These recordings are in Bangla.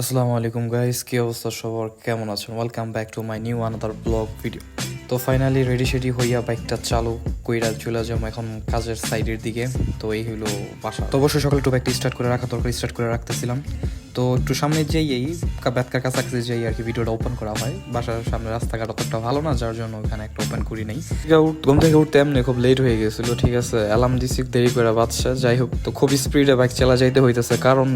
আসসালামু আলাইকুম গাইস, কি অবস্থা সবার, কেমন আছেন? Welcome back to my new another blog video. তো ফাইনালি রেডি সেডি হইয়া বাইকটা চালু কইরা চলে যাবো এখন কাজের সাইডের দিকে। তো এই হইলো বাসা। তো অবশ্যই সকালে একটু বাইকটা স্টার্ট করে রাখা দরকার, স্টার্ট করে রাখতেছিলাম। তো একটু সামনে যেই এই ব্যাতকার কাছাকাছি যেই আর কি ভিডিওটা ওপেন করা হয়। বাসার সামনে রাস্তাঘাট অতটা ভালো না, যার জন্য ওখানে একটা ওপেন করি নাই। ঘুম থেকে উঠতে এমনি খুব লেট হয়ে গেছিলো, ঠিক আছে। অ্যালার্ম দিছি, দেরি করে বাজছে। যাই হোক, তো খুব স্পিডে বাইক চালা যাইতে হইতেছে, কারণ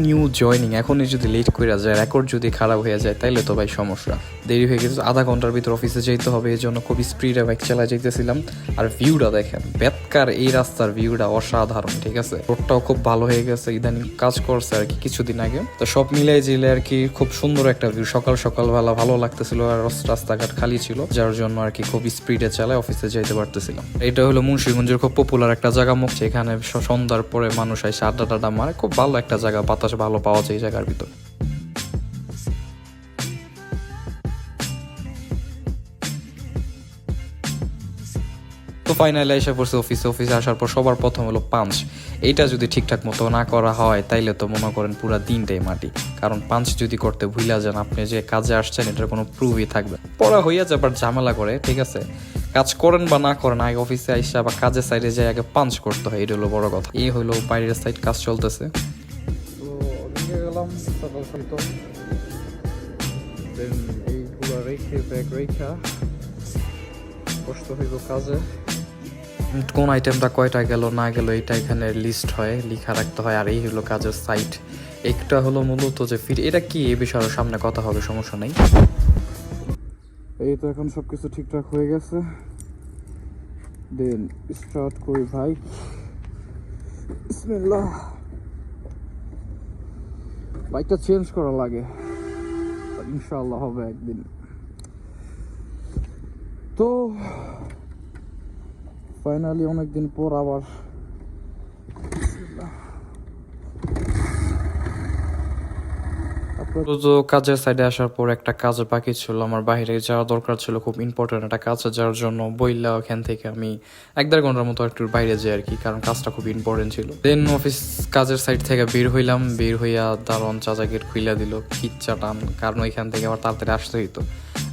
নিউ জয়নিং। এখনই যদি লেট করে যায়, রেকর্ড যদি খারাপ হয়ে যায়, তাইলে তো ভাই সমস্যা। দেরি হয়ে গেছে, আধা ঘন্টার ভিতর অফিসে যেতে হবে, এই জন্য খুব স্পিডে বাইক চালা যাইতেছিলাম। আর ভিউটা দেখেন, বেতকার এই রাস্তার ভিউটা অসাধারণ, ঠিক আছে। রোডটাও খুব ভালো হয়ে গেছে, ইদানিং কাজ করছে আর কি কিছুদিন আগে। তো সব মিলাই জিলে আর কি খুব সুন্দর একটা ভিউ। সকাল বেলা ভালো লাগতেছিল, আর রাস্তাঘাট খালি ছিল, যার জন্য আর কি খুব স্পিডে চালায় অফিসে যাইতে পারতেছিলাম। এটা হলো মুন্সিগঞ্জের খুব পপুলার একটা জায়গা মুখ, এখানে সন্ধ্যার পরে মানুষ এসে আড্ডা টাড্ডা মারে। খুব ভালো একটা জায়গা, বাতাস ভালো পাওয়া যায় এই জায়গার ভিতর। তো ফাইনালি এসে পড়ছে অফিসে আসার পর সবার প্রথম হলো পাঞ্চ। এইটা যদি ঠিকঠাক মতো না করা হয়, তাইলে তো মনে করেন পুরা দিনটাই মাটি। কারণ পাঞ্চ যদি করতে ভুলা যান, আপনি যে কাজে আসছেন এটার কোনো প্রুফই থাকবে। পড়া হইয়া যাবার ঝামেলা করে, ঠিক আছে। কাজ করেন বা না করেন, আগে অফিসে আইসা বা কাজের সাইডে যাই আগে পাঞ্চ করতে হয়, এটা হলো বড় কথা। এই হলো বাইরের সাইড কাজ চলতেছে। তো গেলাম সকাল এইগুলো রেখে ব্যাগ রেখা কষ্ট হইব কাজে। কোন আইটেমটা কয়টা গেল না গেল এটা এখানে লিস্ট হয়, লিখা রাখতে হয়। আর এই হলো কাজের সাইট। একটা হলো মূলত যে ফিট, এটা কি এই বিষয়ের সামনে কথা হবে, সমস্যা নেই। এই তো এখন সবকিছু ঠিকঠাক হয়ে গেছে, দেন স্টার্ট করি ভাই। বিসমিল্লাহ। বাইকটা চেঞ্জ করা লাগে, ইনশাআল্লাহ হবে একদিন। তো ফাইনালি অনেকদিন পর আবার তো কাজের সাইডে আসার পর একটা কাজ বাকি ছিল, আমার বাইরে যাওয়া দরকার ছিল, খুব ইম্পর্টেন্ট একটা কাজ, যার জন্য বইলা ওখান থেকে আমি 1-1.5 ঘন্টার মতো একটু বাইরে যাই আর কি, কারণ কাজটা খুব ইম্পর্টেন্ট ছিল। দেন অফিস কাজের সাইড থেকে বের হইলাম, বের হইয়া দারুণ চাচা গেট খুইলা দিল, খিচ্চা টান, কারণ ওইখান থেকে আবার তাড়াতাড়ি আসতে হইতো।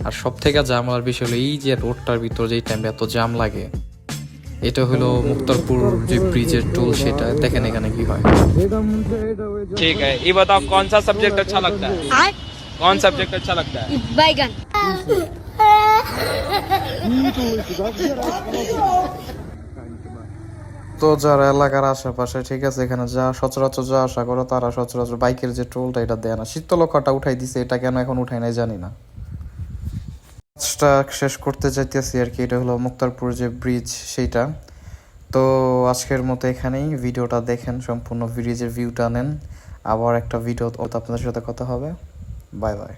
আর সব থেকে ঝামেলার বিষয় হলো এই যে রোডটার ভিতর যেই টাইমে এত জ্যাম লাগে। এটা হলো মুক্তারপুর যে ব্রিজের টোল, সেটা দেখেন এখানে কি হয়। ठीक है, ये बताओ कौन सा सब्जेक्ट अच्छा लगता है? कौन सब्जेक्ट अच्छा लगता है? बैगन। তো যারা এলাকার আশেপাশে, ঠিক আছে, এখানে যা সচরাচর যা আশা করো, তারা সচরাচর বাইকের যে টোলটা এটা দেয় না। শীতলক্ষাটা উঠাই দিছে, এটা কেন এখন উঠাই নাই জানি না। কাজটা শেষ করতে যাইতেছি আর কি। এটা হলো মুক্তারপুর যে ব্রিজ সেইটা। তো আজকের মতো এখানেই, ভিডিওটা দেখেন, সম্পূর্ণ ব্রিজের ভিউটা নেন। আবার একটা ভিডিও আপনাদের সাথে কথা হবে। Bye bye.